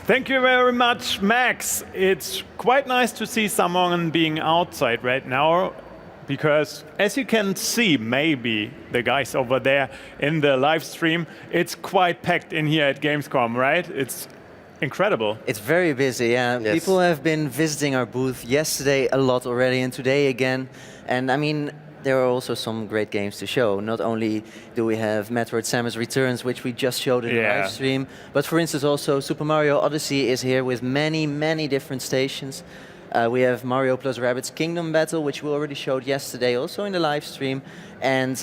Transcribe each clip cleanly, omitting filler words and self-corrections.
Thank you very much, Max. It's quite nice to see someone being outside right now, because as you can see, maybe the guys over there in the live stream, it's quite packed in here at Gamescom, right? It's incredible. It's very busy, yeah. Yes. People have been visiting our booth yesterday a lot already, and today again. And I mean, there are also some great games to show. Not only do we have Metroid Samus Returns, which we just showed in the live stream, but for instance also Super Mario Odyssey is here with many, many different stations. We have Mario plus Rabbids Kingdom Battle, which we already showed yesterday also in the live stream. And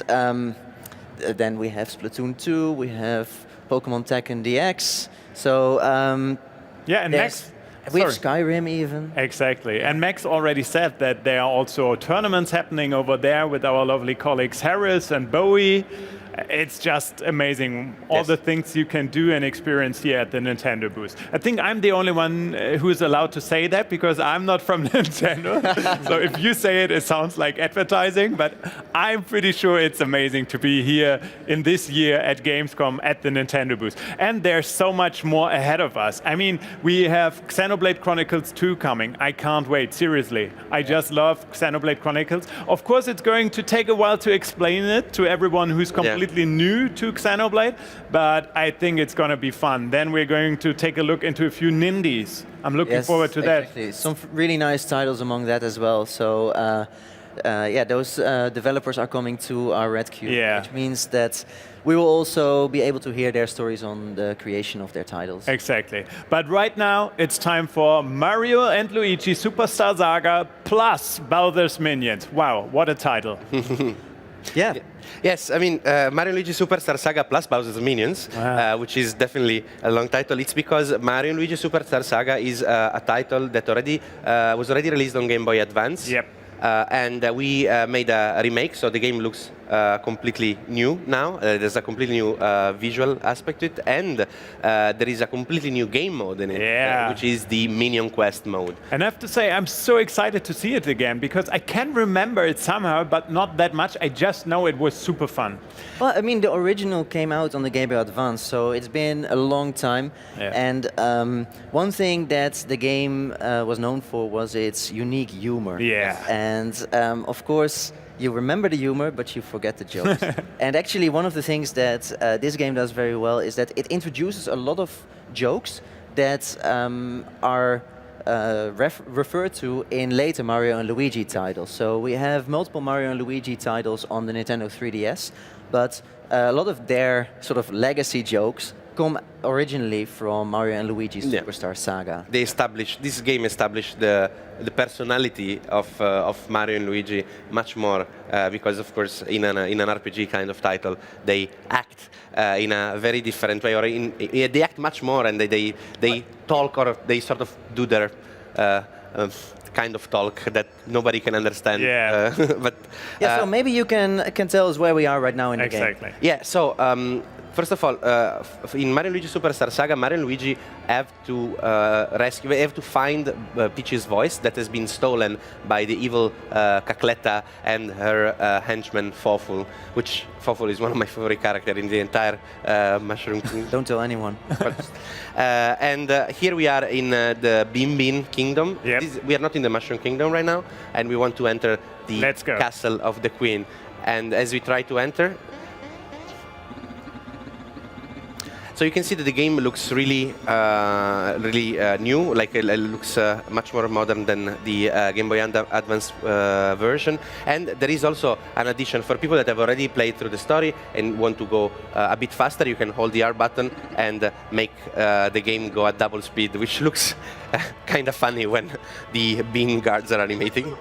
then we have Splatoon 2, we have Pokemon Tekken DX. So yeah, and Max, we have Skyrim even. Exactly. And Max already said that there are also tournaments happening over there with our lovely colleagues Harris and Bowie. It's just amazing, all the things you can do and experience here at the Nintendo booth. I think I'm the only one who is allowed to say that, because I'm not from Nintendo. So if you say it, it sounds like advertising, but I'm pretty sure it's amazing to be here in this year at Gamescom at the Nintendo booth. And there's so much more ahead of us. I mean, we have Xenoblade Chronicles 2 coming. I can't wait, seriously. I just love Xenoblade Chronicles. Of course, it's going to take a while to explain it to everyone who's completely new to Xenoblade, but I think it's going to be fun. Then we're going to take a look into a few Nindies. I'm looking forward to exactly. Some really nice titles among that as well. So yeah, those developers are coming to our Red Cube, which means that we will also be able to hear their stories on the creation of their titles. Exactly. But right now, it's time for Mario and Luigi Superstar Saga plus Bowser's Minions. Wow, what a title. Yeah. Yes, I mean, Mario Luigi Superstar Saga plus Bowser's Minions, which is definitely a long title. It's because Mario Luigi Superstar Saga is a title that was already released on Game Boy Advance. Yep. And we made a remake, so the game looks completely new now. There's a completely new visual aspect to it, and there is a completely new game mode in it, which is the Minion Quest mode. And I have to say, I'm so excited to see it again, because I can remember it somehow, but not that much. I just know it was super fun. Well, I mean, the original came out on the Game Boy Advance, so it's been a long time. And one thing that the game was known for was its unique humor. And of course, you remember the humor, but you forget the jokes. And actually, one of the things that this game does very well is that it introduces a lot of jokes that are referred to in later Mario and Luigi titles. So we have multiple Mario and Luigi titles on the Nintendo 3DS, but a lot of their sort of legacy jokes come originally from Mario and Luigi Superstar Saga. This game established the personality of Mario and Luigi much more because, of course, in an RPG kind of title, they act in a very different way, or they act much more, and they talk, or they sort of do their kind of talk that nobody can understand. But so maybe you can tell us where we are right now in the game. Yeah. So. First of all, in Mario Luigi Superstar Saga, Mario and Luigi have to find Peach's voice that has been stolen by the evil Cacletta and her henchman Fawful, which Fawful is one of my favorite characters in the entire Mushroom Kingdom. Don't tell anyone. And here we are in the Bean Bean Kingdom. We are not in the Mushroom Kingdom right now, and we want to enter the castle of the Queen. And as we try to enter, so you can see that the game looks really new, like it looks much more modern than the Game Boy Advance version. And there is also an addition for people that have already played through the story and want to go a bit faster. You can hold the R button and make the game go at double speed, which looks kind of funny when the bean guards are animating.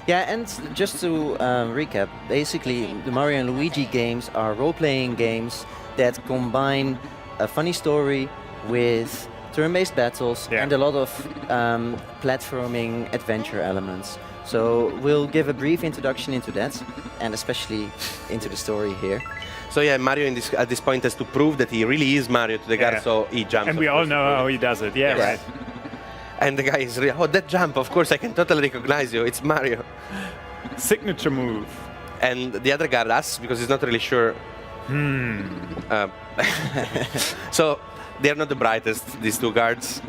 Yeah, and just to recap, basically the Mario and Luigi games are role-playing games that combine a funny story with turn-based battles and a lot of platforming adventure elements. So we'll give a brief introduction into that, and especially into the story here. So yeah, Mario at this point has to prove that he really is Mario to the guard, so he jumps. And we all know how he does it, right. And the guy is really, oh, that jump, of course I can totally recognize you, it's Mario. Signature move. And the other guard asks, because he's not really sure. So they're not the brightest, these two guards.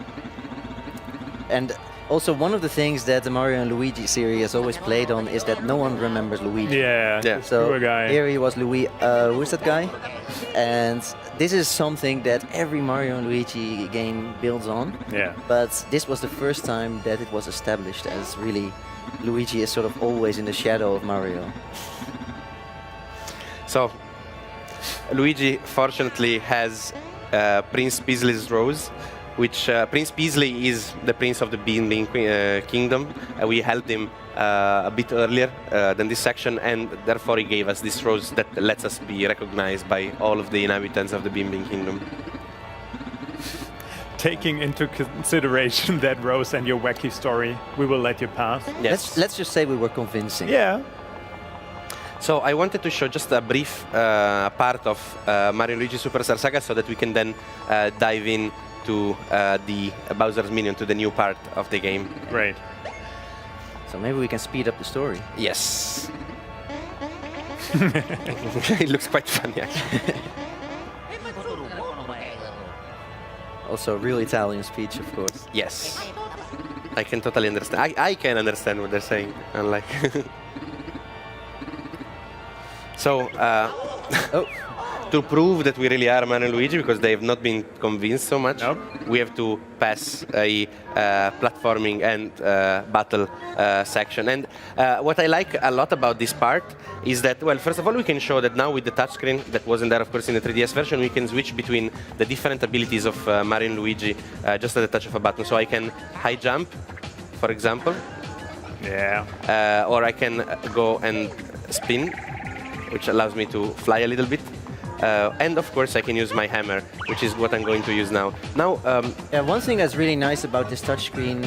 And also, one of the things that the Mario and Luigi series has always played on is that no one remembers Luigi. Yeah. So poor guy. here he was Luigi. Who's that guy? And this is something that every Mario and Luigi game builds on. Yeah. But this was the first time that it was established as really Luigi is sort of always in the shadow of Mario. So Luigi fortunately has Prince Peasley's rose, which Prince Peasley is the prince of the Bean Kingdom. We helped him a bit earlier than this section, and therefore he gave us this rose that lets us be recognized by all of the inhabitants of the Bean Kingdom. Taking into consideration that Rose and your wacky story, we will let you pass. Yes. Let's just say we were convincing. Yeah. So I wanted to show just a brief part of Mario Luigi Superstar Saga so that we can then dive in to the Bowser's Minion, to the new part of the game. Great. So maybe we can speed up the story. Yes. It looks quite funny, actually. Also, real Italian speech, of course. Yes. I can totally understand. I can understand what they're saying. Unlike. So, to prove that we really are Mario and Luigi, because they have not been convinced so much, we have to pass a platforming and battle section. And what I like a lot about this part is that, well, first of all, we can show that now with the touchscreen that wasn't there, of course, in the 3DS version, we can switch between the different abilities of Mario and Luigi just at the touch of a button. So I can high jump, for example. Yeah. Or I can go and spin, which allows me to fly a little bit. And of course I can use my hammer, which is what I'm going to use now. Now, yeah, one thing that's really nice about this touchscreen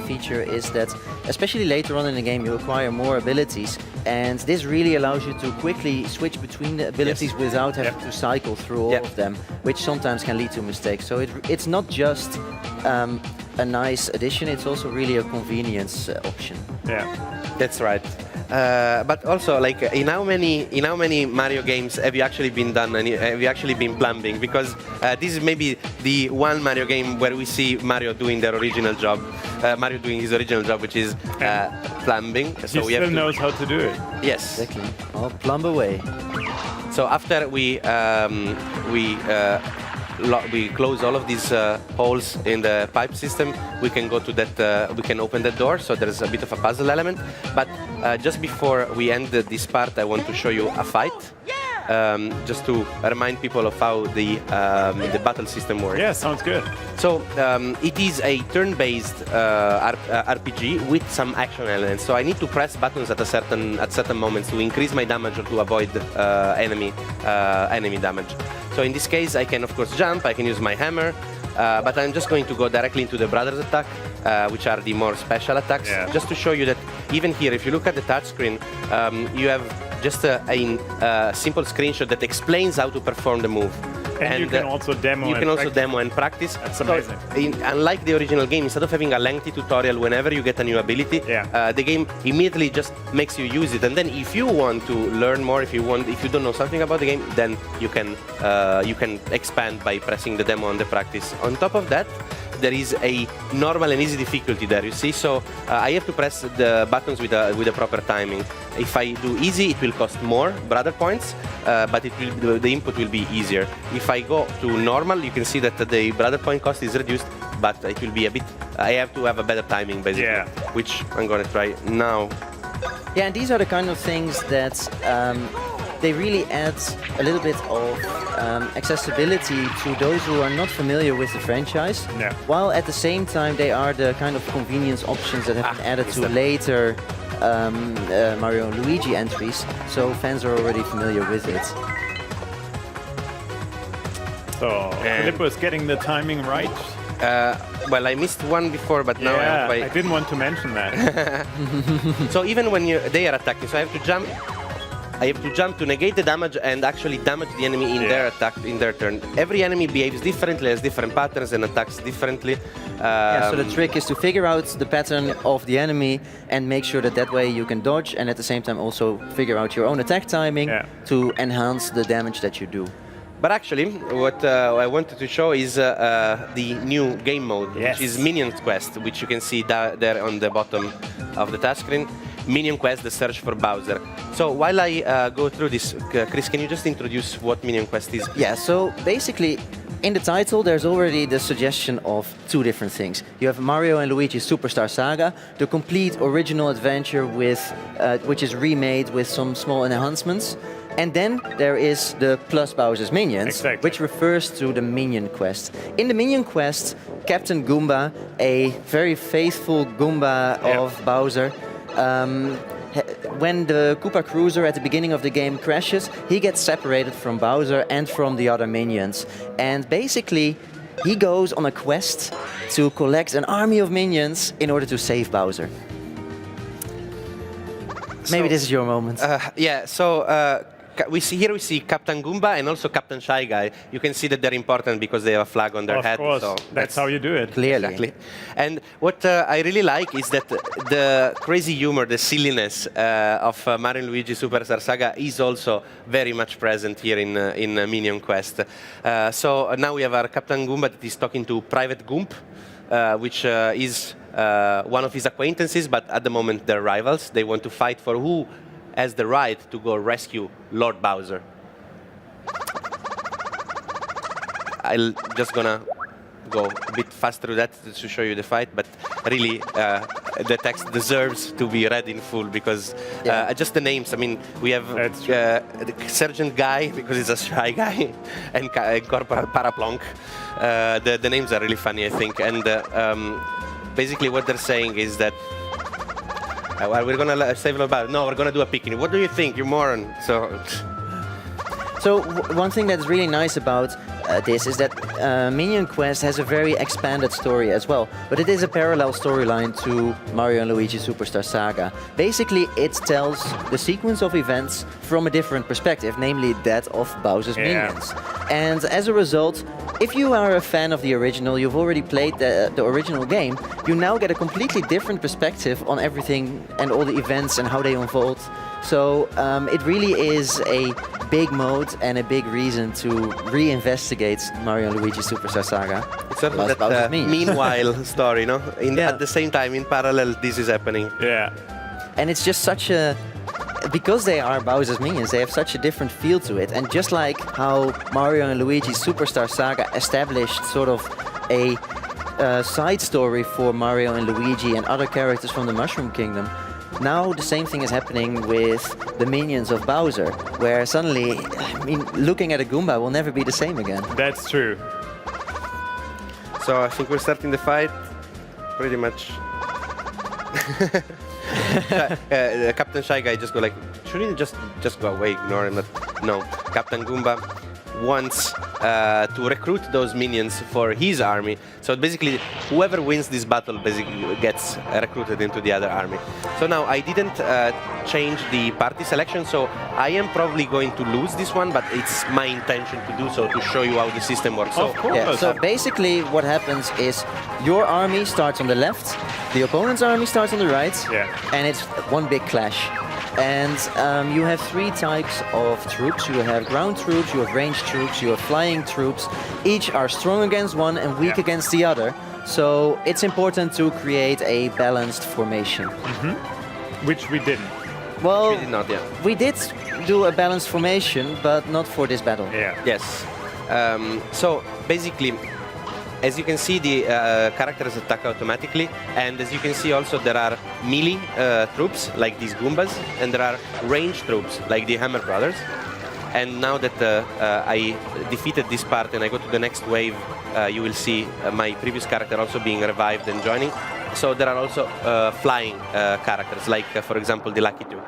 feature is that, especially later on in the game, you acquire more abilities, and this really allows you to quickly switch between the abilities without having to cycle through all of them, which sometimes can lead to mistakes. So it's not just a nice addition; it's also really a convenience option. Yeah, that's right. But also, like, in how many Mario games have you actually been done and have you actually been plumbing? Because this is maybe the one Mario game where we see Mario doing their original job, Mario doing his original job, which is plumbing. So he still knows how to do it. Yes. Exactly. I'll plumb away. So after we close all of these holes in the pipe system, we can go to that, we can open that door, so there's a bit of a puzzle element. But just before we end this part, I want to show you a fight, just to remind people of how the battle system works. Yeah, sounds good. So it is a turn-based RPG with some action elements. So I need to press buttons at certain moments to increase my damage or to avoid enemy damage. So in this case, I can of course jump, I can use my hammer, but I'm just going to go directly into the Brothers attack, which are the more special attacks. Yeah. Just to show you that even here, if you look at the touchscreen, you have just a simple screenshot that explains how to perform the move. And you can also demo. You can also demo and practice. That's amazing. So, unlike the original game, instead of having a lengthy tutorial whenever you get a new ability, the game immediately just makes you use it. And then, if you want to learn more, if you don't know something about the game, then you can expand by pressing the demo and the practice. On top of that, there is a normal and easy difficulty there, you see. So I have to press the buttons with the proper timing. If I do easy, it will cost more brother points, but the input will be easier. If I go to normal, you can see that the brother point cost is reduced, but it will be a bit. I have to have a better timing, basically, which I'm going to try now. Yeah, and these are the kind of things that they really add a little bit of accessibility to those who are not familiar with the franchise, while at the same time they are the kind of convenience options that have been added to later Mario and Luigi entries, so fans are already familiar with it. So Filippo is getting the timing right. Well, I missed one before, but now I didn't want to mention that. So even when they are attacking, so I have to jump. I have to jump to negate the damage and actually damage the enemy in their attack, in their turn. Every enemy behaves differently, has different patterns and attacks differently. So the trick is to figure out the pattern of the enemy and make sure that way you can dodge, and at the same time also figure out your own attack timing to enhance the damage that you do. But actually, what I wanted to show is the new game mode, which is Minion Quest, which you can see there on the bottom of the touchscreen. Minion Quest, the search for Bowser. So while I go through this, Chris, can you just introduce what Minion Quest is? Yeah, so basically, in the title, there's already the suggestion of two different things. You have Mario and Luigi Superstar Saga, the complete original adventure with, which is remade with some small enhancements. And then there is the Plus Bowser's Minions, which refers to the Minion Quest. In the Minion Quest, Captain Goomba, a very faithful Goomba of Bowser, when the Koopa Cruiser at the beginning of the game crashes, he gets separated from Bowser and from the other minions. And basically, he goes on a quest to collect an army of minions in order to save Bowser. Maybe this is your moment. We see Captain Goomba and also Captain Shy Guy. You can see that they're important because they have a flag on their head. Of course, so that's how you do it. Clearly. Exactly. And what I really like is that the crazy humor, the silliness of Mario and Luigi Superstar Saga is also very much present here in Minion Quest. So now we have our Captain Goomba that is talking to Private Goomp, which is one of his acquaintances, but at the moment they're rivals. They want to fight for who has the right to go rescue Lord Bowser. I'm just gonna go a bit fast through that to show you the fight, but really the text deserves to be read in full because just the names. I mean, we have the Sergeant Guy because he's a shy guy, and Corporal Paraplonk. The names are really funny, I think, and basically what they're saying is that well, we're gonna save about. No, we're gonna do a picnic. What do you think, you moron? So one thing that's really nice about this is that Minion Quest has a very expanded story as well, but it is a parallel storyline to Mario and Luigi Superstar Saga. Basically, it tells the sequence of events from a different perspective, namely that of Bowser's Minions. And as a result, if you are a fan of the original, you've already played the original game, you now get a completely different perspective on everything and all the events and how they unfold. So it really is a big mode and a big reason to reinvestigate Mario and Luigi Superstar Saga. It's sort of that meanwhile story, no? At the same time, in parallel, this is happening. Yeah. And it's just such a... Because they are Bowser's minions, they have such a different feel to it. And just like how Mario and Luigi Superstar Saga established sort of a side story for Mario and Luigi and other characters from the Mushroom Kingdom, now the same thing is happening with the minions of Bowser, where suddenly, I mean, looking at a Goomba will never be the same again. That's true. So I think we're starting the fight, pretty much. Captain Shy Guy just go like, shouldn't he just go away, ignore him? But no, Captain Goomba wants to recruit those minions for his army. So basically, whoever wins this battle basically gets recruited into the other army. So now I didn't change the party selection, so I am probably going to lose this one, but it's my intention to do so to show you how the system works. Of course. Yeah, so basically what happens is your army starts on the left, the opponent's army starts on the right, and it's one big clash. And you have three types of troops. You have ground troops, you have ranged troops, you have flying troops. Each are strong against one and weak against the other. So it's important to create a balanced formation. Which we didn't. Well, we did not, we did do a balanced formation, but not for this battle. Yes. So basically, as you can see, the characters attack automatically, and as you can see also there are melee troops like these Goombas, and there are ranged troops like the Hammer Brothers. And now that I defeated this part and I go to the next wave, you will see my previous character also being revived and joining. So there are also flying characters, like for example the Lucky Two.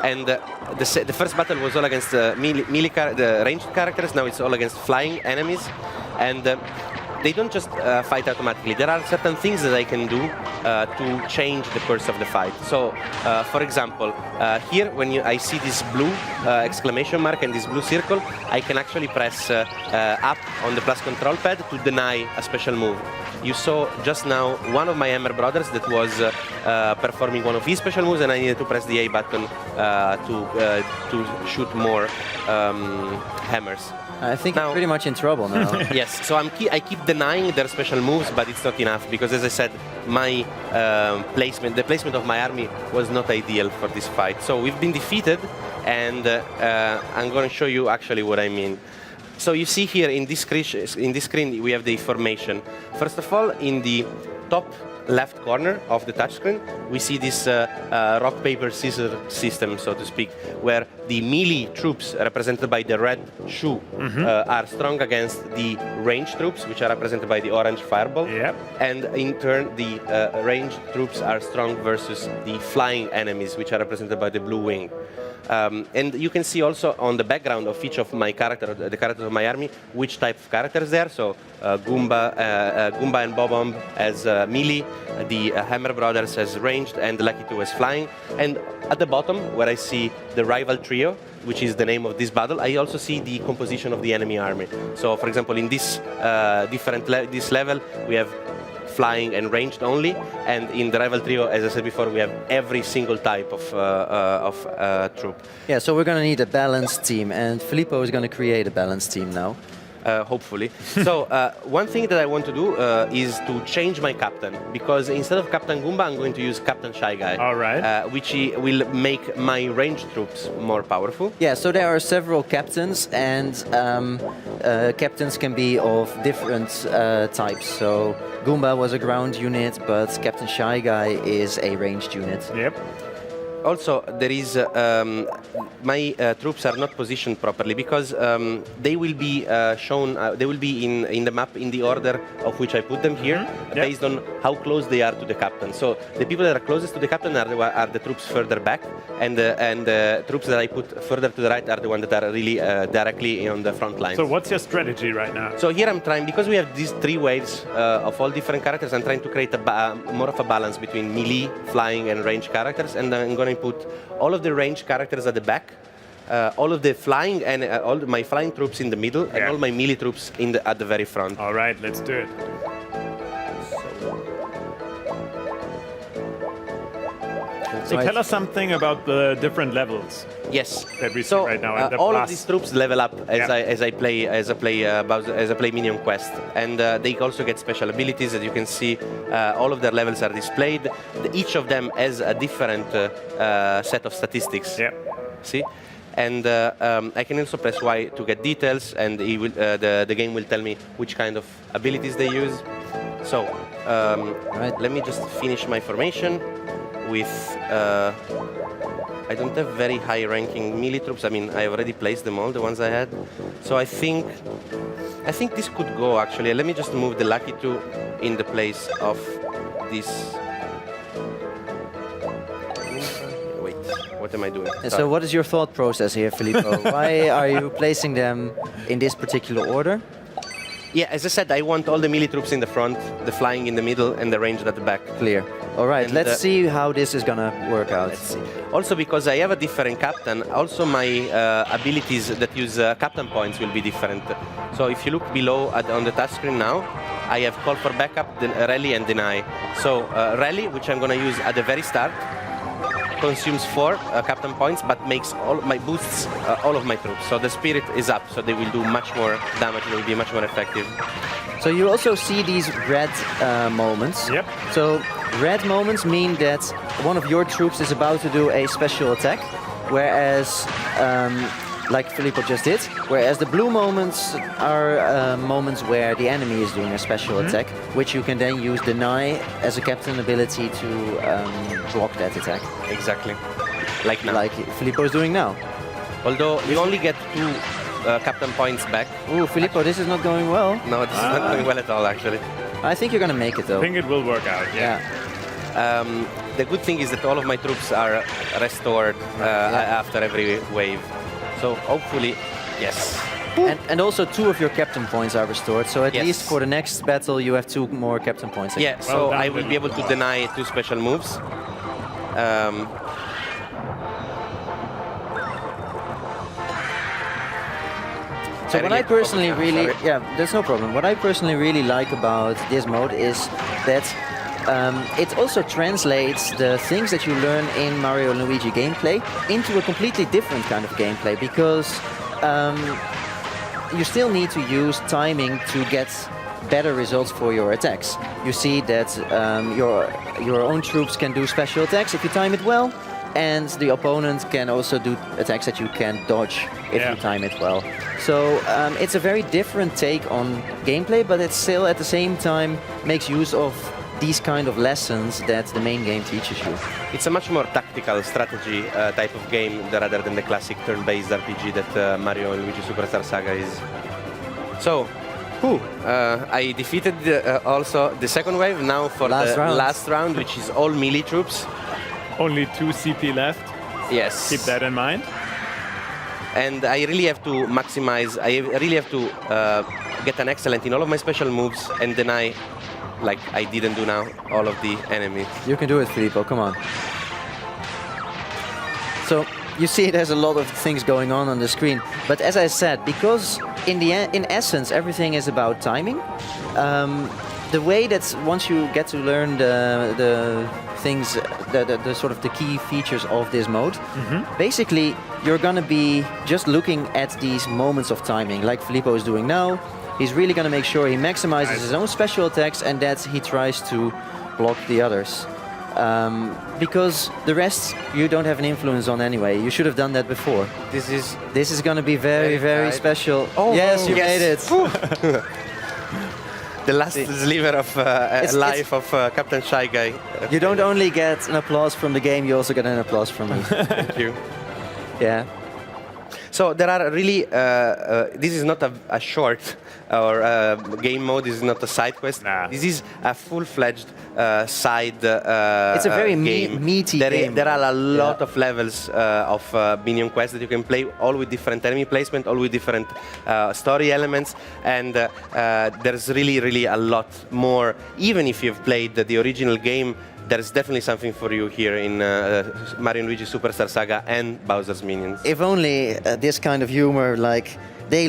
And the first battle was all against the ranged characters, now it's all against flying enemies. And they don't just fight automatically. There are certain things that I can do to change the course of the fight. So, for example, here when I see this blue exclamation mark and this blue circle, I can actually press up on the plus control pad to deny a special move. You saw just now one of my Hammer Brothers that was performing one of his special moves, and I needed to press the A button to shoot more hammers. I think you're pretty much in trouble now. Yes, so I keep denying their special moves, but it's not enough because, as I said, my the placement of my army was not ideal for this fight. So we've been defeated, and I'm going to show you actually what I mean. So you see here in this screen we have the formation. First of all, in the top left corner of the touchscreen, we see this rock, paper, scissors system, so to speak, where the melee troops represented by the red shoe are strong against the ranged troops, which are represented by the orange fireball. Yep. And in turn, the ranged troops are strong versus the flying enemies, which are represented by the blue wing. And you can see also on the background of each of my the characters of my army, which type of characters they are. So Goomba and Bob-omb as melee, the Hammer Brothers as ranged, and Lucky 2 as flying. And at the bottom, where I see the rival trio, which is the name of this battle, I also see the composition of the enemy army. So, for example, in this this level, we have flying and ranged only, and in the rival trio, as I said before, we have every single type of troop. Yeah, so we're going to need a balanced team, and Filippo is going to create a balanced team now. Hopefully. So one thing that I want to do is to change my captain, because instead of Captain Goomba, I'm going to use Captain Shy Guy. All right. Which will make my ranged troops more powerful. Yeah, so there are several captains, and captains can be of different types. So Goomba was a ground unit, but Captain Shy Guy is a ranged unit. Yep. Also, there is my troops are not positioned properly because they will be shown. They will be in the map in the order of which I put them here, based on how close they are to the captain. So the people that are closest to the captain are the troops further back, and the troops that I put further to the right are the ones that are really directly on the front lines. So what's your strategy right now? So here I'm trying, because we have these 3 waves of all different characters, I'm trying to create more of a balance between melee, flying, and ranged characters, and I'm going to put all of the ranged characters at the back, all of the flying and all my flying troops in the middle, and all my melee troops at the very front. All right, let's do it. So tell us something about the different levels. Yes. That we see right now. All of these troops level up as I play Minion Quest, and they also get special abilities. As you can see, all of their levels are displayed. Each of them has a different set of statistics. Yeah. See. And I can also press Y to get details, and the game will tell me which kind of abilities they use. So let me just finish my formation with. I don't have very high-ranking melee troops. I mean, I already placed them all, the ones I had. So I think this could go actually. Let me just move the Lucky 2 in the place of this. Wait, what am I doing? So what is your thought process here, Filippo? Why are you placing them in this particular order? Yeah, as I said, I want all the melee troops in the front, the flying in the middle, and the ranged at the back. Clear. All right, And, let's see how this is gonna work out. Let's see. Also, because I have a different captain, also my abilities that use captain points will be different. So if you look below on the touchscreen now, I have call for backup, rally, and deny. So rally, which I'm gonna use at the very start, consumes 4 captain points, but makes boosts all of my troops. So the spirit is up, so they will do much more damage. They will be much more effective. So you also see these red moments. Yep. So red moments mean that one of your troops is about to do a special attack, whereas, like Filippo just did, whereas the blue moments are moments where the enemy is doing a special attack, which you can then use deny as a captain ability to block that attack. Exactly. Like now. Like Filippo is doing now. Although you only get 2 captain points back. Ooh, Filippo, this is not going well. No, this is not going well at all, actually. I think you're gonna make it though. I think it will work out, yeah. The good thing is that all of my troops are restored after every wave. So hopefully, yes. And also 2 of your captain points are restored, so at least for the next battle you have 2 more captain points. Yeah, so I will be able to deny 2 special moves. So what I personally really, that's no problem. What I personally really like about this mode is that it also translates the things that you learn in Mario Luigi gameplay into a completely different kind of gameplay, because you still need to use timing to get better results for your attacks. You see that your own troops can do special attacks if you time it well, and the opponent can also do attacks that you can dodge if you time it well. So it's a very different take on gameplay, but it still at the same time makes use of these kind of lessons that the main game teaches you. It's a much more tactical strategy type of game rather than the classic turn-based RPG that Mario Luigi Superstar Saga is. So, I defeated also the second wave. Now for the last round, which is all melee troops. Only 2 CP left. Yes. Keep that in mind. And I really have to maximize, I really have to get an excellent in all of my special moves and deny, like I didn't do now, all of the enemies. You can do it, Filippo, come on. So you see there's a lot of things going on the screen, but as I said, because in essence everything is about timing, the way that once you get to learn the things, the sort of the key features of this mode, basically you're gonna be just looking at these moments of timing, like Filippo is doing now. He's really gonna make sure he maximizes his own special attacks and that he tries to block the others. Because the rest you don't have an influence on anyway. You should have done that before. This is gonna be very special. Oh, yes, you made it. The last sliver of life of Captain Shy Guy. You don't only get an applause from the game, you also get an applause from me. Thank you. Yeah. So there are really, this is not a short or game mode, this is not a side quest. Nah. This is a full-fledged side it's a very game. meaty game. There are a lot of levels of minion quests that you can play, all with different enemy placement, all with different story elements, and there's really a lot more. Even if you've played the original game, there's definitely something for you here in Mario & Luigi Superstar Saga and Bowser's Minions. If only this kind of humor, like they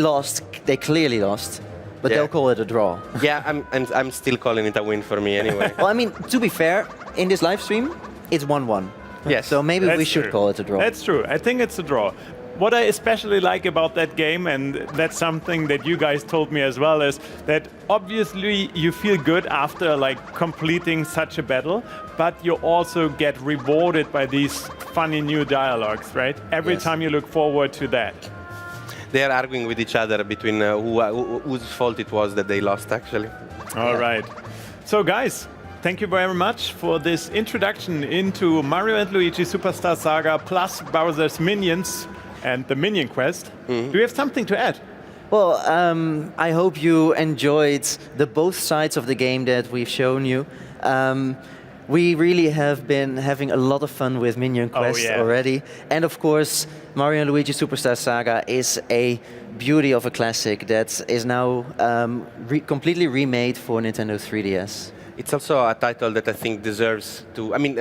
clearly lost, but they'll call it a draw. Yeah, I'm still calling it a win for me anyway. Well, I mean, to be fair, in this live stream, it's 1-1. Yes. So maybe we should call it a draw. That's true. I think it's a draw. What I especially like about that game, and that's something that you guys told me as well, is that obviously you feel good after like completing such a battle, but you also get rewarded by these funny new dialogues, right? Every time you look forward to that. They are arguing with each other between whose fault it was that they lost, actually. All right. So guys, thank you very much for this introduction into Mario & Luigi Superstar Saga plus Bowser's Minions and the Minion Quest. Do you have something to add? Well, I hope you enjoyed the both sides of the game that we've shown you. We really have been having a lot of fun with Minion Quest already. And of course, Mario & Luigi Superstar Saga is a beauty of a classic that is now completely remade for Nintendo 3DS. It's also a title that I think deserves to, I mean,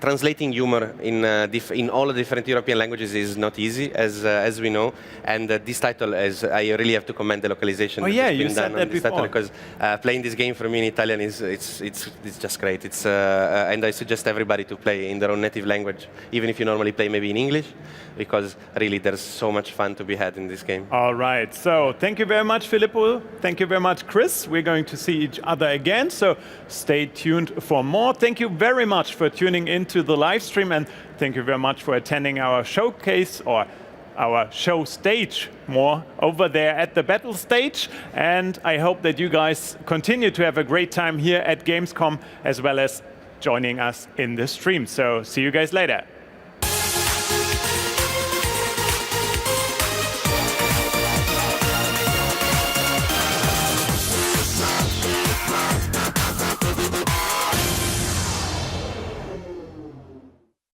translating humor in all the different European languages is not easy, as we know. And this title, I really have to commend the localization. Oh yeah, you said that before. Because playing this game for me in Italian it's just great. And I suggest everybody to play in their own native language, even if you normally play maybe in English, because really there's so much fun to be had in this game. All right. So thank you very much, Filippo. Thank you very much, Chris. We're going to see each other again. So stay tuned for more. Thank you very much for tuning into the live stream, and thank you very much for attending our showcase or our show stage more over there at the battle stage. And I hope that you guys continue to have a great time here at Gamescom, as well as joining us in the stream. So see you guys later.